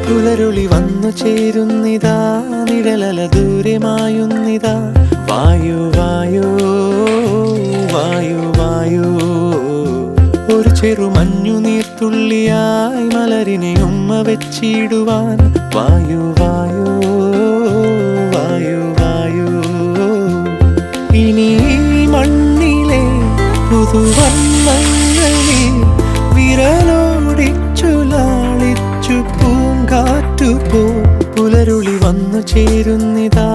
പുലരുളി വന്നു ചേരുന്നിതാ, നിഴലല ദൂരെ മായുന്നിതാ. വായു വായു വായു വായു, ഒരു ചെറു മഞ്ഞു നീർത്തുള്ളിയായി മലരിനെ ഉമ്മ വെച്ചിടുവാൻ. വായു വായു വായു വായു, ഇനി മണ്ണിലെ പുതുവർണ്ണങ്ങൾ നീ വിരലോടിച്ചു ലാളിച്ചു പൂങ്കാറ്റു പോ. പുലരുളി വന്നു ചേരുന്നിതാ,